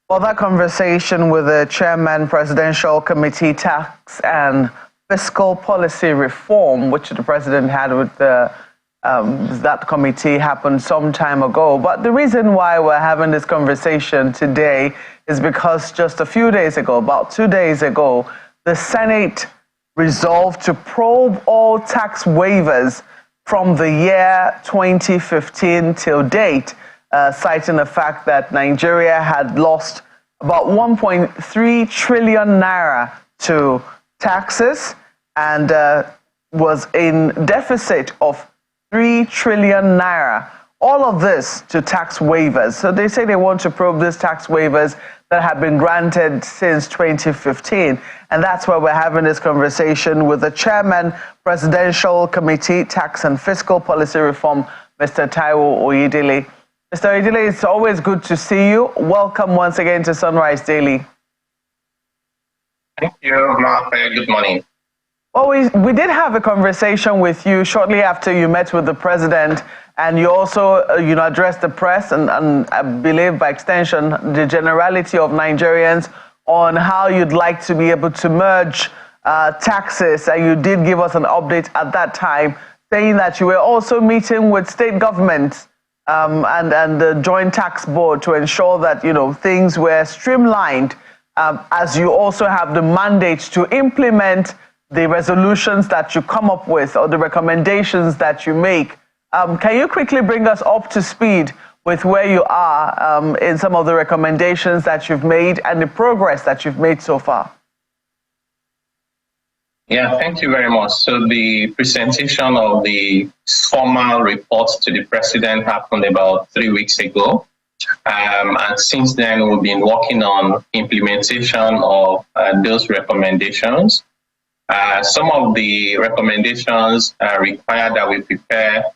Well, that conversation with the chairman, Presidential Committee Tax and Fiscal Policy Reform, which the president had with that committee, happened some time ago. But the reason why we're having this conversation today is because just a few days ago, about 2 days ago, the Senate resolved to probe all tax waivers from the year 2015 till date, citing the fact that Nigeria had lost about 1.3 trillion naira to taxes and was in deficit of 3 trillion naira. All of this to tax waivers. So they say they want to probe these tax waivers that have been granted since 2015. And that's why we're having this conversation with the chairman, Presidential Committee, Tax and Fiscal Policy Reform, Mr. Taiwo Oyedele. Mr. Oyedele, it's always good to see you. Welcome once again to Sunrise Daily. Thank you, Mark. Good morning. Well, we did have a conversation with you shortly after you met with the president, and you also addressed the press and I believe by extension the generality of Nigerians on how you'd like to be able to merge taxes, and you did give us an update at that time saying that you were also meeting with state governments and the Joint Tax Board to ensure that things were streamlined, as you also have the mandate to implement the resolutions that you come up with or the recommendations that you make. Can you quickly bring us up to speed with where you are in some of the recommendations that you've made and the progress that you've made so far? Yeah, thank you very much. So the presentation of the formal report to the president happened about 3 weeks ago. And since then, we've been working on implementation of those recommendations. Some of the recommendations require that we prepare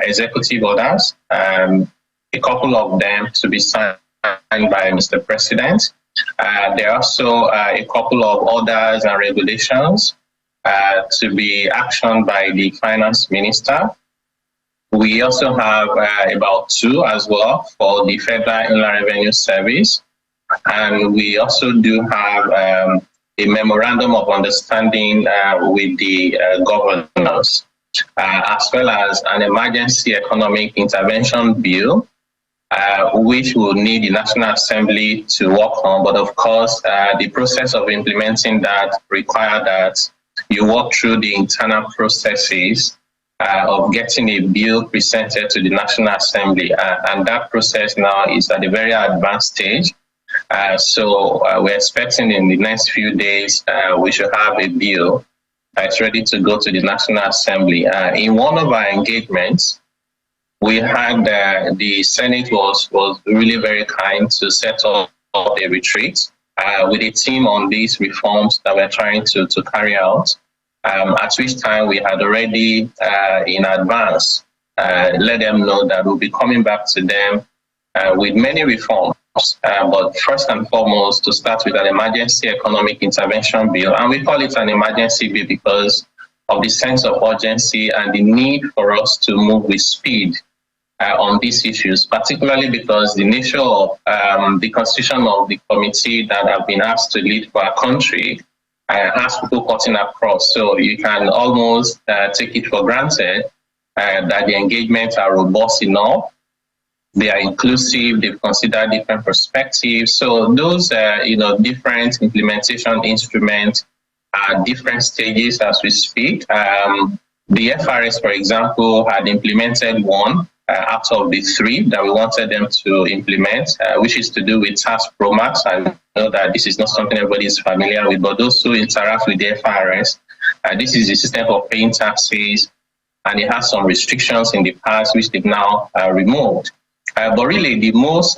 executive orders, a couple of them to be signed by Mr. President. There are also a couple of orders and regulations to be actioned by the finance minister. We also have about 2 as well for the Federal Inland Revenue Service. And we also do have a memorandum of understanding with the governors, as well as an emergency economic intervention bill, which will need the National Assembly to work on. But of course, the process of implementing that requires that you work through the internal processes of getting a bill presented to the National Assembly. And that process now is at a very advanced stage. So we're expecting in the next few days, we should have a bill that's ready to go to the National Assembly. In one of our engagements, we had the Senate was really very kind to set up a retreat with a team on these reforms that we're trying to carry out, at which time we had already in advance let them know that we'll be coming back to them with many reforms. But first and foremost, to start with an emergency economic intervention bill. And we call it an emergency bill because of the sense of urgency and the need for us to move with speed on these issues, particularly because the nature of the constitution of the committee that have been asked to lead for our country has people cutting across. So you can almost take it for granted that the engagements are robust enough. They are inclusive, they've considered different perspectives. So those, different implementation instruments are different stages as we speak. The FRS, for example, had implemented one out of the 3 that we wanted them to implement, which is to do with tax promax. I know that this is not something everybody is familiar with, but those who interact with the FRS, this is the system for paying taxes, and it has some restrictions in the past, which they've now removed. But really, in most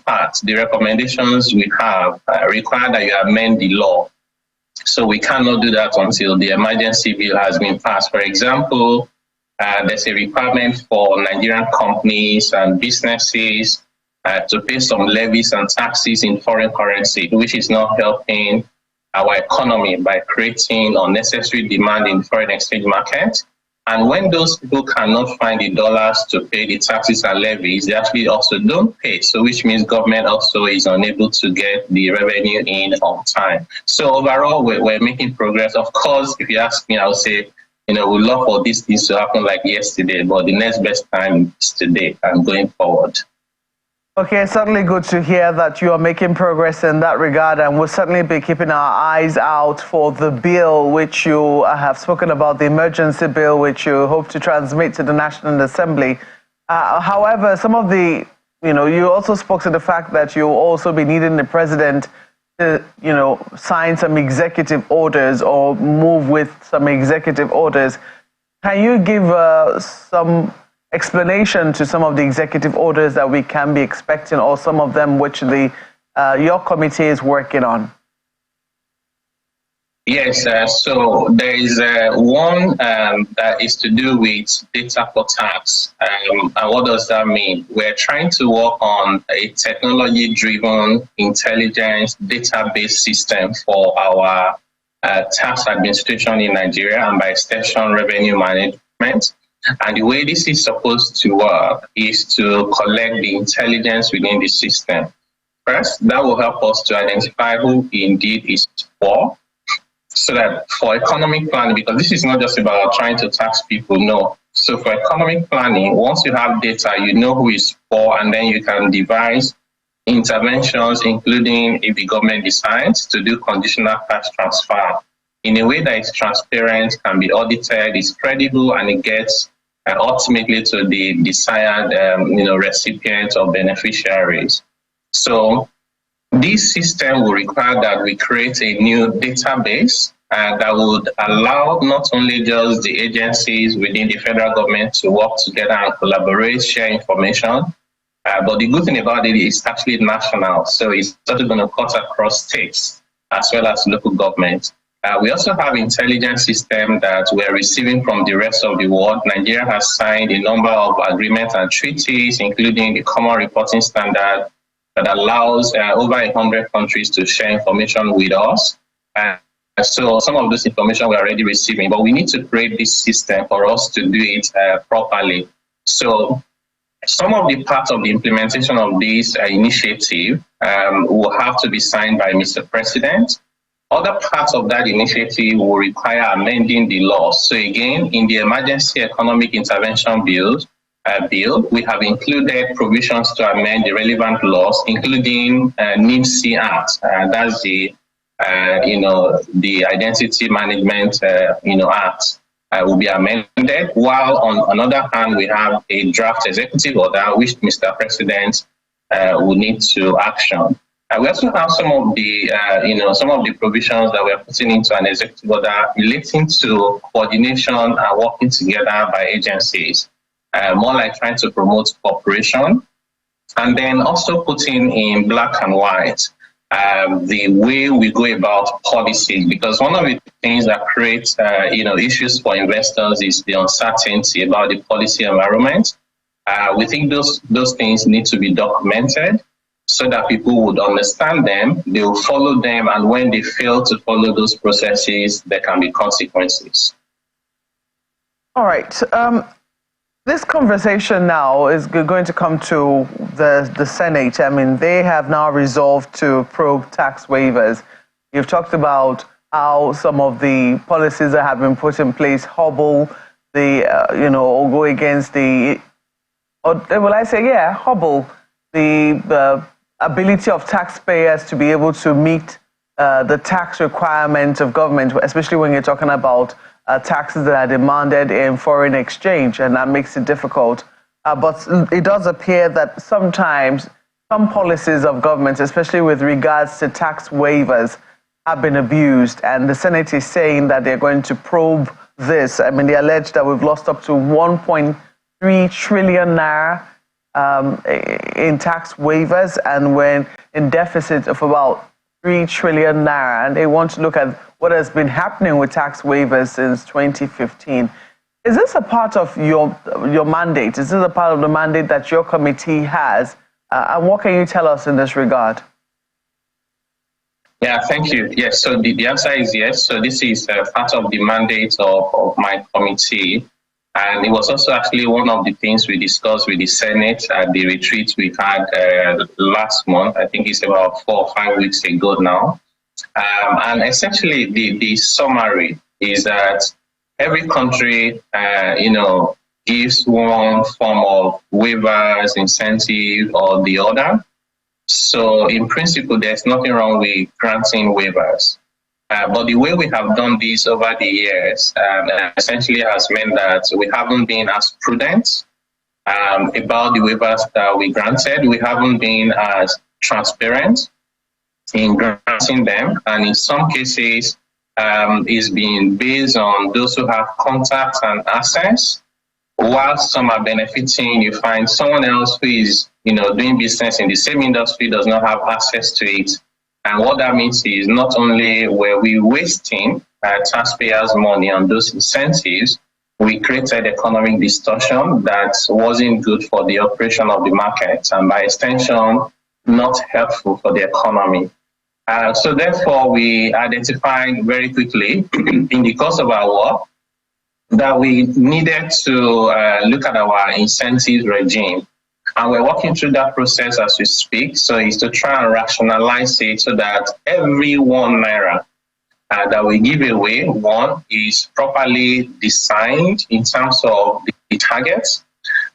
parts, the recommendations we have require that you amend the law. So we cannot do that until the emergency bill has been passed. For example, there's a requirement for Nigerian companies and businesses to pay some levies and taxes in foreign currency, which is not helping our economy by creating unnecessary demand in foreign exchange market. And when those people cannot find the dollars to pay the taxes and levies, they actually also don't pay. So which means government also is unable to get the revenue in on time. So overall, we're making progress. Of course, if you ask me, I'll say, we love for these things to happen like yesterday, but the next best time is today and going forward. Okay, certainly good to hear that you are making progress in that regard, and we'll certainly be keeping our eyes out for the bill which you have spoken about, the emergency bill which you hope to transmit to the National Assembly. However, some of the, you also spoke to the fact that you'll also be needing the president to, sign some executive orders or move with some executive orders. Can you give some explanation to some of the executive orders that we can be expecting, or some of them which your committee is working on? Yes, so there is one that is to do with data for tax. And what does that mean? We're trying to work on a technology-driven intelligence database system for our tax administration in Nigeria, and by extension, revenue management. And the way this is supposed to work is to collect the intelligence within the system. First, that will help us to identify who indeed is poor, so that for economic planning, because this is not just about trying to tax people, no. So for economic planning, once you have data, you know who is poor, and then you can devise interventions, including if the government decides to do conditional cash transfer in a way that is transparent, can be audited, is credible, and it gets ultimately to the desired recipient or beneficiaries. So this system will require that we create a new database that would allow not only just the agencies within the federal government to work together and collaborate, share information, but the good thing about it is actually national. So it's also going to cut across states as well as local governments. We also have intelligence system that we're receiving from the rest of the world. Nigeria has signed a number of agreements and treaties, including the Common Reporting Standard that allows over 100 countries to share information with us. So some of this information we're already receiving, but we need to create this system for us to do it properly. So some of the parts of the implementation of this initiative will have to be signed by Mr. President. Other parts of that initiative will require amending the law. So again, in the Emergency Economic Intervention Bill, we have included provisions to amend the relevant laws, including N6tn. That's the the Identity Management Act. Will be amended. While on another hand, we have a draft executive order which Mr. President will need to action. We also have some of the provisions that we are putting into an executive order relating to coordination and working together by agencies, more like trying to promote cooperation, and then also putting in black and white the way we go about policies, because one of the things that creates issues for investors is the uncertainty about the policy environment. We think those things need to be documented, so that people would understand them, they will follow them, and when they fail to follow those processes, there can be consequences. All right. This conversation now is going to come to the Senate. I mean, they have now resolved to probe tax waivers. You've talked about how some of the policies that have been put in place hobble or go against hobble the ability of taxpayers to be able to meet the tax requirements of government, especially when you're talking about taxes that are demanded in foreign exchange, and that makes it difficult. But it does appear that sometimes some policies of government, especially with regards to tax waivers, have been abused, and the Senate is saying that they're going to probe this. I mean, they allege that we've lost up to 1.3 trillion naira in tax waivers, and when in deficit of about 3 trillion naira, and they want to look at what has been happening with tax waivers since 2015. Is this a part of your mandate? Is this a part of the mandate that your committee has? And what can you tell us in this regard? Yeah, thank you. Yes, so the answer is yes. So this is part of the mandate of my committee. And it was also actually one of the things we discussed with the Senate at the retreat we had last month. I think it's about 4 or 5 weeks ago now. And essentially, the summary is that every country, gives one form of waivers, incentive, or the other. So in principle, there's nothing wrong with granting waivers. But the way we have done this over the years essentially has meant that we haven't been as prudent about the waivers that we granted. We haven't been as transparent in granting them. And in some cases, it's been based on those who have contacts and access. While some are benefiting, you find someone else who is doing business in the same industry does not have access to it. And what that means is not only were we wasting taxpayers' money on those incentives, we created economic distortion that wasn't good for the operation of the market and by extension, not helpful for the economy. So therefore, we identified very quickly in the course of our work that we needed to look at our incentives regime. And we're working through that process as we speak. So it's to try and rationalize it so that every ₦1 that we give away, one, is properly designed in terms of the targets.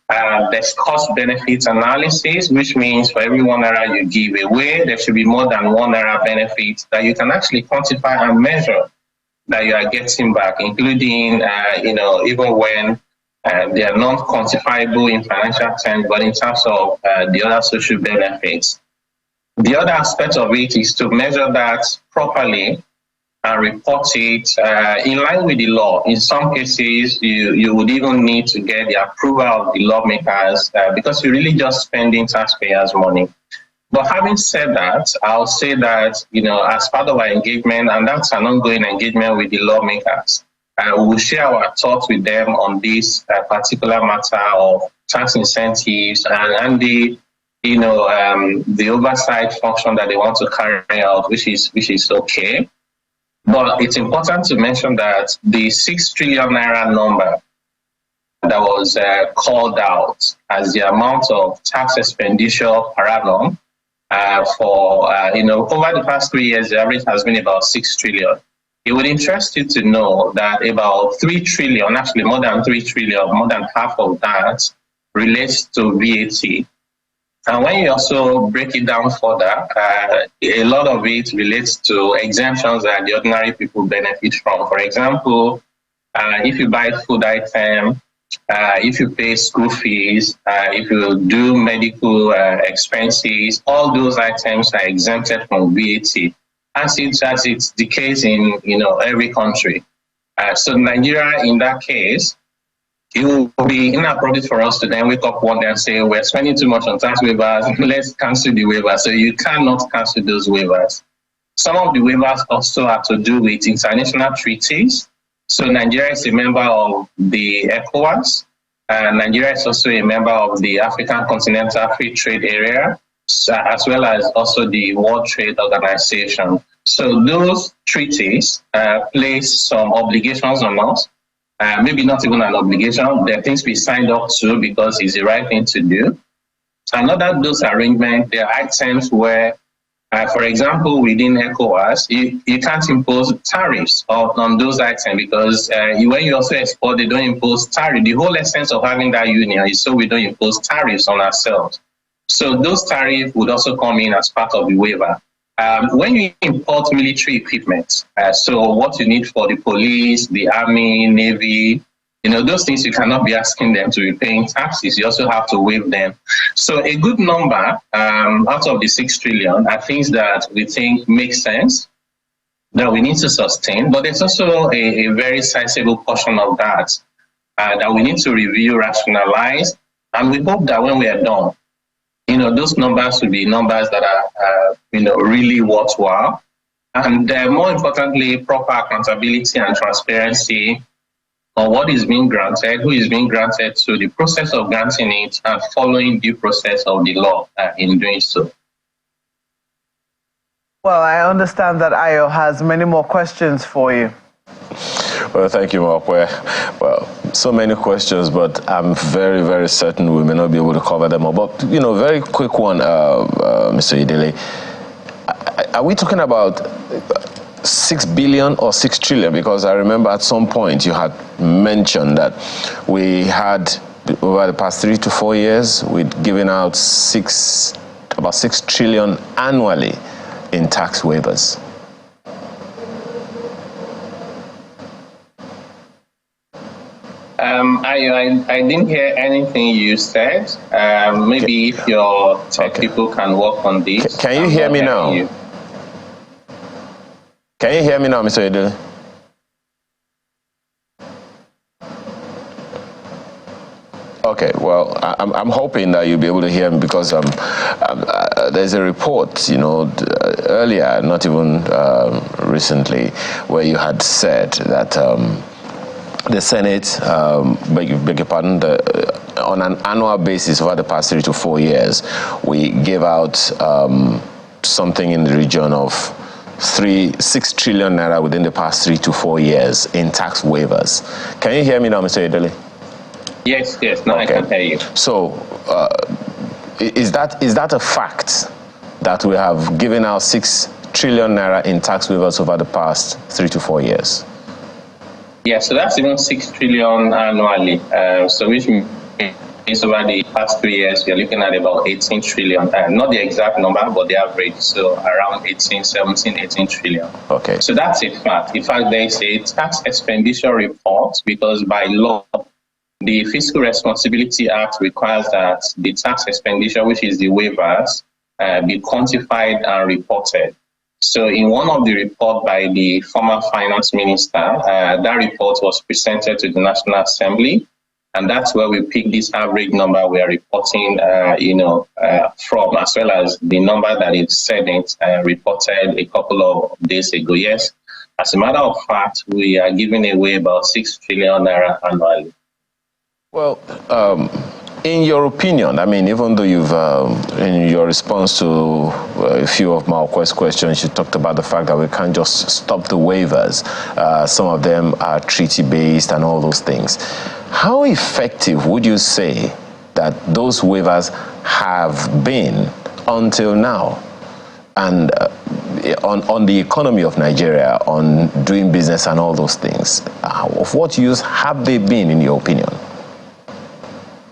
There's cost benefits analysis, which means for every ₦1 you give away, there should be more than ₦1 benefit that you can actually quantify and measure that you are getting back, including, even when they are not quantifiable in financial terms, but in terms of the other social benefits. The other aspect of it is to measure that properly and report it in line with the law. In some cases, you would even need to get the approval of the lawmakers because you're really just spending taxpayers' money. But having said that, I'll say that, as part of our engagement, and that's an ongoing engagement with the lawmakers, we will share our thoughts with them on this particular matter of tax incentives and the oversight function that they want to carry out, which is okay. But it's important to mention that the ₦6 trillion number that was called out as the amount of tax expenditure per annum for over the past 3 years, the average has been about 6 trillion. It would interest you to know that about 3 trillion, actually more than 3 trillion, more than half of that relates to VAT. And when you also break it down further, a lot of it relates to exemptions that the ordinary people benefit from. For example, if you buy food item, if you pay school fees, if you do medical expenses, all those items are exempted from VAT, as it's the case in every country. So Nigeria, in that case, it will be inappropriate for us to then wake up one day and say, we're spending too much on tax waivers, let's cancel the waivers. So you cannot cancel those waivers. Some of the waivers also have to do with international treaties. So Nigeria is a member of the ECOWAS. Nigeria is also a member of the African Continental Free Trade Area, as well as also the World Trade Organization. So those treaties place some obligations on us. Maybe not even an obligation. There are things we signed up to because it's the right thing to do. And under those arrangements, there are items where, for example, within ECOWAS, you can't impose tariffs on those items because when you also export, they don't impose tariffs. The whole essence of having that union is so we don't impose tariffs on ourselves. So those tariffs would also come in as part of the waiver. When you import military equipment, so what you need for the police, the army, navy, those things you cannot be asking them to be paying taxes. You also have to waive them. So a good number out of the 6 trillion are things that we think make sense, that we need to sustain. But there's also a very sizable portion of that that we need to review, rationalize, and we hope that when we are done, those numbers will be numbers that are, really worthwhile. And more importantly, proper accountability and transparency on what is being granted, who is being granted to, the process of granting it, and following due process of the law in doing so. Well, I understand that Ayo has many more questions for you. Well, thank you, Mokwe. Well, So many questions, but I'm very, very certain we may not be able to cover them all. But, very quick one, Mr. Oyedele. Are we talking about 6 billion or 6 trillion? Because I remember at some point you had mentioned that we had, over the past 3 to 4 years, we'd given out about 6 trillion annually in tax waivers. I didn't hear anything you said. Maybe if your tech people can work on this. Can you hear me now? Can you hear me now, Mr. Oyedele? Okay, well, I'm hoping that you'll be able to hear me because there's a report, earlier, not even recently, where you had said that the Senate, beg your pardon, on an annual basis over the past 3 to 4 years, we gave out something in the region of 6 trillion naira within the past 3 to 4 years in tax waivers. Can you hear me now, Mr. Oyedele? Yes, now okay. I can hear you. So, is that a fact that we have given out 6 trillion naira in tax waivers over the past 3 to 4 years? Yeah, so that's even 6 trillion annually. So which means over the past 3 years, we're looking at about 18 trillion. Not the exact number, but the average. So around 18 trillion. Okay. So that's a fact. In fact, there is a tax expenditure report because by law, the Fiscal Responsibility Act requires that the tax expenditure, which is the waivers, be quantified and reported. So in one of the reports by the former finance minister, that report was presented to the National Assembly, and that's where we pick this average number we are reporting, from, as well as the number that the Senate reported a couple of days ago. Yes, as a matter of fact, we are giving away about 6 trillion naira annually. Well, in your opinion, I mean, even though you've, in your response to a few of my questions, you talked about the fact that we can't just stop the waivers. Some of them are treaty-based and all those things. How effective would you say that those waivers have been until now? And on the economy of Nigeria, on doing business and all those things, of what use have they been, in your opinion?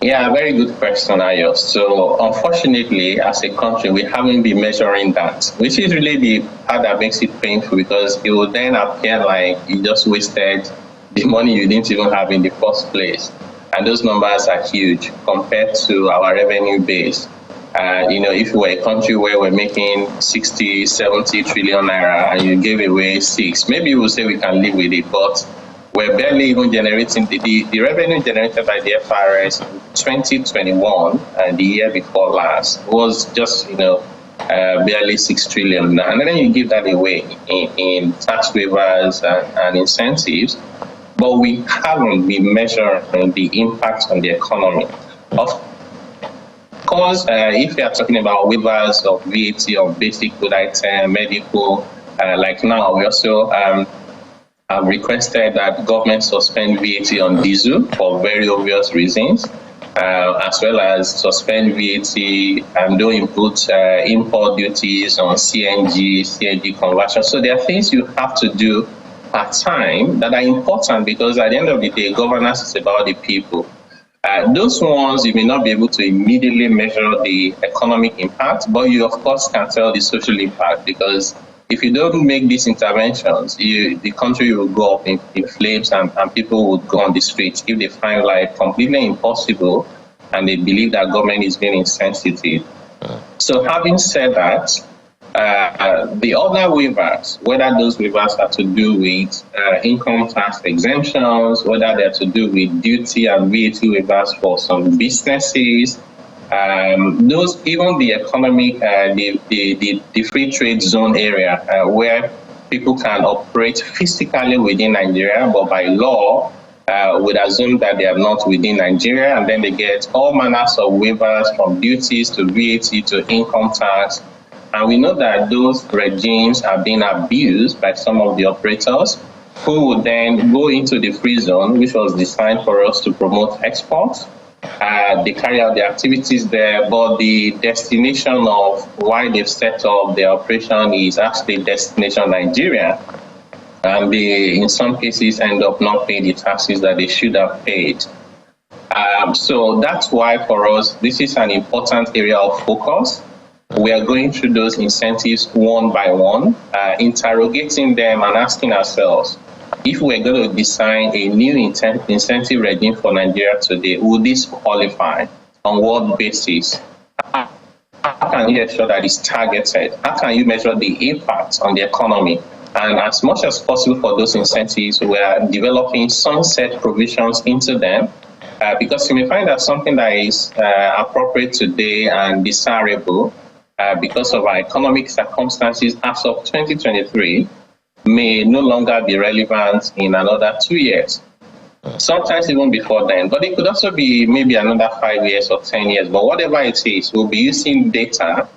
Yeah, very good question, Ayo. So unfortunately, as a country, we haven't been measuring that, which is really the part that makes it painful, because it will then appear like you just wasted the money you didn't even have in the first place. And those numbers are huge compared to our revenue base. If we were a country where we're making 60, 70 trillion naira and you gave away 6, maybe we'll say we can live with it, but we're barely even generating the revenue generated by the FRS in 2021 and the year before last was just, barely 6 trillion. And then you give that away in tax waivers and incentives, but we haven't been measuring the impact on the economy. Of course, if we are talking about waivers of VAT of basic food item, medical, like now, we also have requested that government suspend VAT on diesel for very obvious reasons, as well as suspend VAT and don't input import duties on CNG conversion. So there are things you have to do at time that are important, because at the end of the day, governance is about the people. Those ones, you may not be able to immediately measure the economic impact, but you, of course, can tell the social impact, because if you don't make these interventions, the country will go up in flames, and people would go on the streets if they find life completely impossible and they believe that government is being insensitive. So having said that, the other waivers, whether those waivers are to do with income tax exemptions, whether they're to do with duty and VAT waivers for some businesses, those, even the economic, the free trade zone area, where people can operate physically within Nigeria, but by law would assume that they are not within Nigeria, and then they get all manners of waivers, from duties to VAT to income tax. And we know that those regimes are being abused by some of the operators. who would then go into the free zone, which was designed for us to promote exports. They carry out the activities there, but the destination of why they've set up their operation is actually destination Nigeria. And they, in some cases, end up not paying the taxes that they should have paid. So that's why for us, this is an important area of focus. We are going through those incentives one by one, interrogating them and asking ourselves, if we're going to design a new incentive regime for Nigeria today, would this qualify? On what basis? How can you ensure that it's targeted? How can you measure the impact on the economy? And as much as possible for those incentives, we are developing sunset provisions into them, because you may find that something that is appropriate today and desirable because of our economic circumstances as of 2023 may no longer be relevant in another 2 years, sometimes even before then. But it could also be maybe another 5 years or 10 years. But whatever it is, we'll be using data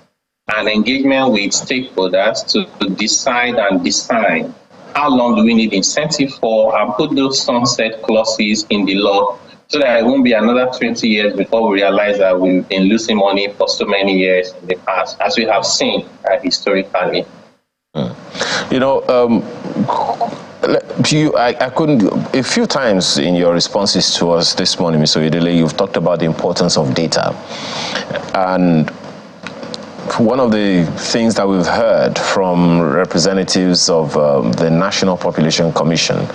and engagement with stakeholders to decide and design how long do we need incentive for, and put those sunset clauses in the law so that it won't be another 20 years before we realize that we've been losing money for so many years in the past, as we have seen historically. You know, I couldn't, a few times in your responses to us this morning, Mr. Oyedele, you've talked about the importance of data. And one of the things that we've heard from representatives of the National Population Commission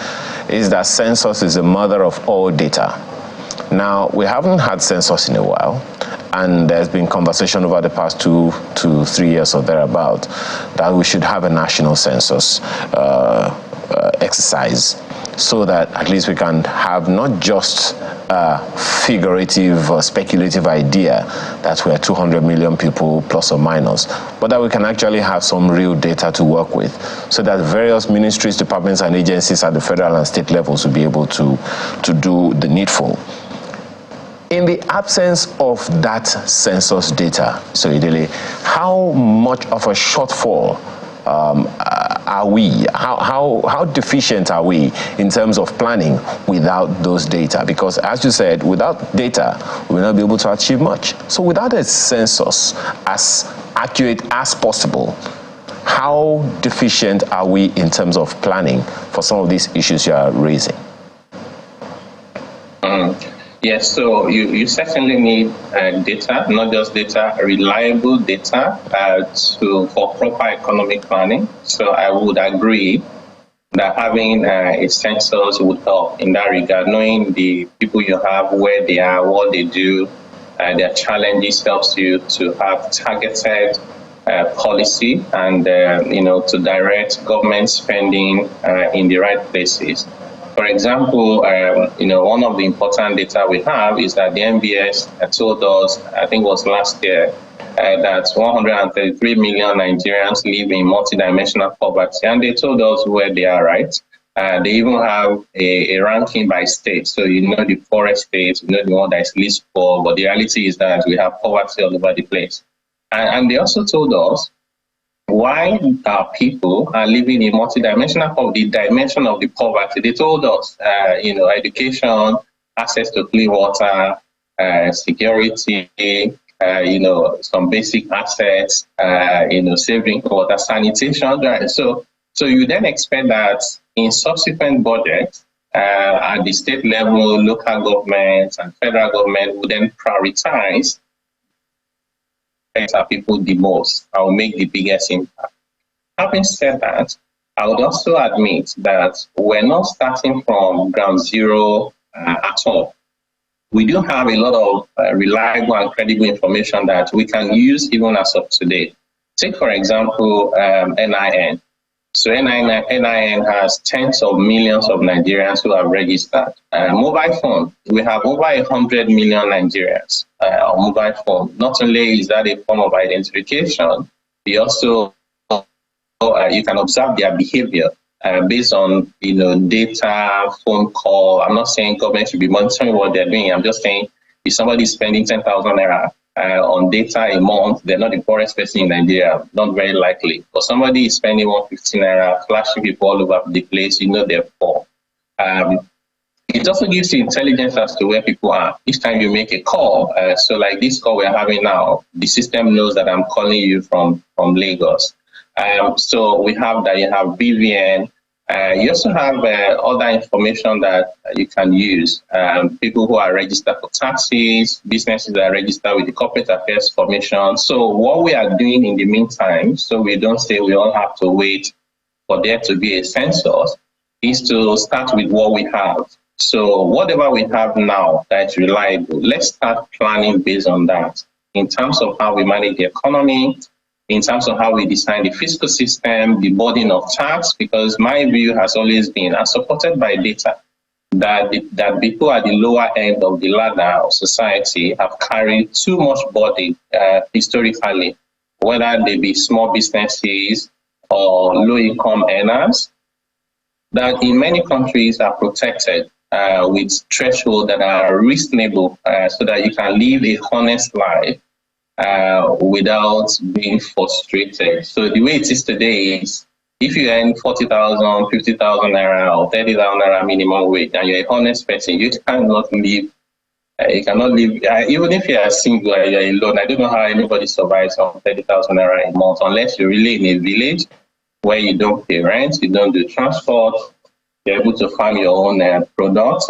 is that census is the mother of all data. Now, we haven't had census in a while, and there's been conversation over the past 2 to 3 years or thereabout that we should have a national census exercise, so that at least we can have not just a figurative or speculative idea that we're 200 million people plus or minus, but that we can actually have some real data to work with, so that various ministries, departments, and agencies at the federal and state levels will be able to do the needful. In the absence of that census data, so Oyedele, how much of a shortfall are we? How deficient are we in terms of planning without those data? Because as you said, without data, we will not be able to achieve much. So without a census as accurate as possible, how deficient are we in terms of planning for some of these issues you are raising? Yes, so you certainly need data, not just data, reliable data for proper economic planning. So I would agree that having a census would help in that regard. Knowing the people you have, where they are, what they do, their challenges helps you to have targeted policy and to direct government spending in the right places. For example, one of the important data we have is that the NBS told us, I think it was last year, that 133 million Nigerians live in multidimensional poverty, and they told us where they are, right? They even have a ranking by state. So you know the poorest states, you know the one that is least poor, but the reality is that we have poverty all over the place. And they also told us why our people are living in multidimensional poverty, the dimension of the poverty. They told us, education, access to clean water, security, some basic assets, saving water, sanitation. Right? So you then expect that in subsequent budgets, at the state level, local governments and federal government would then prioritize our people the most, I will make the biggest impact. Having said that, I would also admit that we're not starting from ground zero at all. We do have a lot of reliable and credible information that we can use even as of today. Take, for example, NIN. So NIN has tens of millions of Nigerians who have registered. Mobile phone, we have over 100 million Nigerians on mobile phone. Not only is that a form of identification, we also you can observe their behavior based on data, phone call. I'm not saying government should be monitoring what they're doing. I'm just saying if somebody is spending 10,000 naira on data a month, they're not the poorest person in Nigeria, not very likely. But somebody is spending 150 naira, flashing people all over the place, you know they're poor. It also gives you intelligence as to where people are. Each time you make a call, so like this call we're having now, the system knows that I'm calling you from Lagos. So we have that, you have BVN. You also have other information that you can use. People who are registered for taxes, businesses that are registered with the Corporate Affairs Commission. So what we are doing in the meantime, so we don't say we all have to wait for there to be a census, is to start with what we have. So whatever we have now that's reliable, let's start planning based on that in terms of how we manage the economy, in terms of how we design the fiscal system, the burden of tax, because my view has always been, and supported by data, that people at the lower end of the ladder of society have carried too much burden historically, whether they be small businesses or low-income earners, that in many countries are protected with thresholds that are reasonable so that you can live a honest life without being frustrated. So the way it is today is, if you earn 40,000, 50,000 naira or 30,000 naira minimum wage and you're a honest person, you cannot live. You cannot live, even if you are single, you're alone. I don't know how anybody survives on 30,000 naira a month unless you're really in a village where you don't pay rent, you don't do transport, you're able to farm your own products,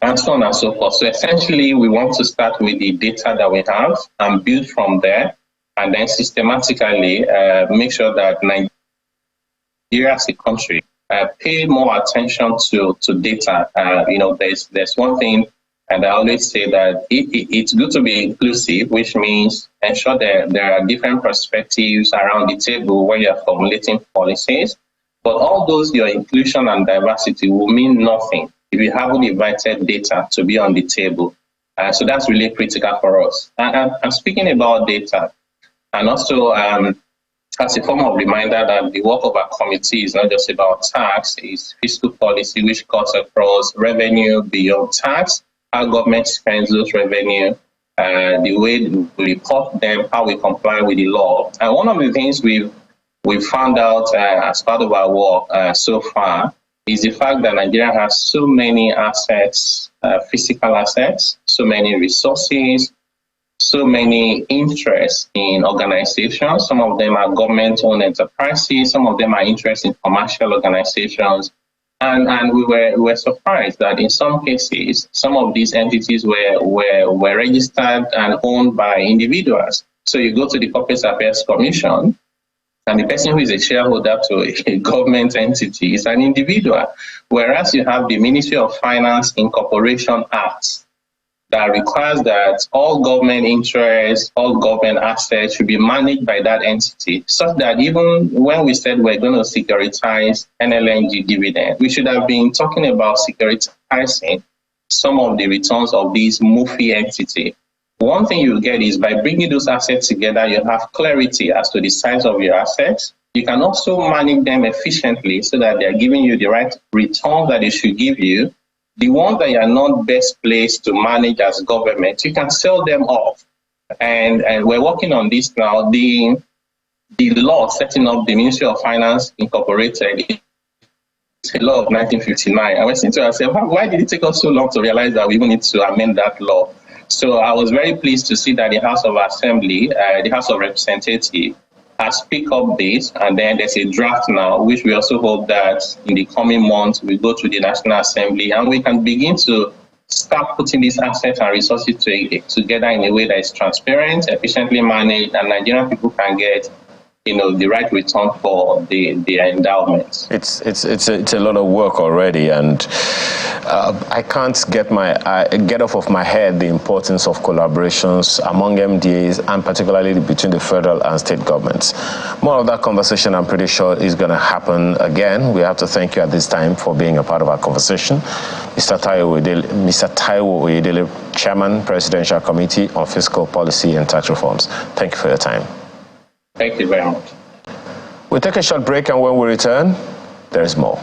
and so on and so forth. So essentially, we want to start with the data that we have and build from there, and then systematically make sure that Nigeria as a country pay more attention to data. There's one thing, and I always say that it's good to be inclusive, which means ensure that there are different perspectives around the table when you're formulating policies. But all those, your inclusion and diversity will mean nothing if you haven't invited data to be on the table. So that's really critical for us. I'm speaking about data, and also as a form of reminder that the work of our committee is not just about tax, it's fiscal policy, which cuts across revenue beyond tax, how government spends those revenue, the way we report them, how we comply with the law. And one of the things we've found out as part of our work so far is the fact that Nigeria has so many assets, physical assets, so many resources, so many interests in organizations. Some of them are government-owned enterprises, some of them are interests in commercial organizations. And we were surprised that in some cases, some of these entities were registered and owned by individuals. So you go to the Corporate Affairs Commission, and the person who is a shareholder to a government entity is an individual, whereas you have the Ministry of Finance Incorporation Act that requires that all government interests, all government assets should be managed by that entity, such that even when we said we're going to securitize NLNG dividend, we should have been talking about securitizing some of the returns of these MOFI entity. One thing you get is by bringing those assets together, you have clarity as to the size of your assets. You can also manage them efficiently so that they're giving you the right return that they should give you. The ones that you are not best placed to manage as government, you can sell them off. And we're working on this now. The law setting up the Ministry of Finance Incorporated, it's a law of 1959. And we're saying to ourselves, why did it take us so long to realize that we even need to amend that law? So I was very pleased to see that the House of Assembly, the House of Representatives, has picked up this, and then there's a draft now, which we also hope that in the coming months we go to the National Assembly and we can begin to start putting these assets and resources together in a way that is transparent, efficiently managed, and Nigerian people can get the right return for the endowments. It's a lot of work already, and I can't get off of my head the importance of collaborations among MDAs and particularly between the federal and state governments. More of that conversation, I'm pretty sure, is going to happen again. We have to thank you at this time for being a part of our conversation. Mr. Taiwo Oyedele, Chairman, Presidential Committee on Fiscal Policy and Tax Reforms. Thank you for your time. Thank you very much. We'll take a short break, and when we return, there is more.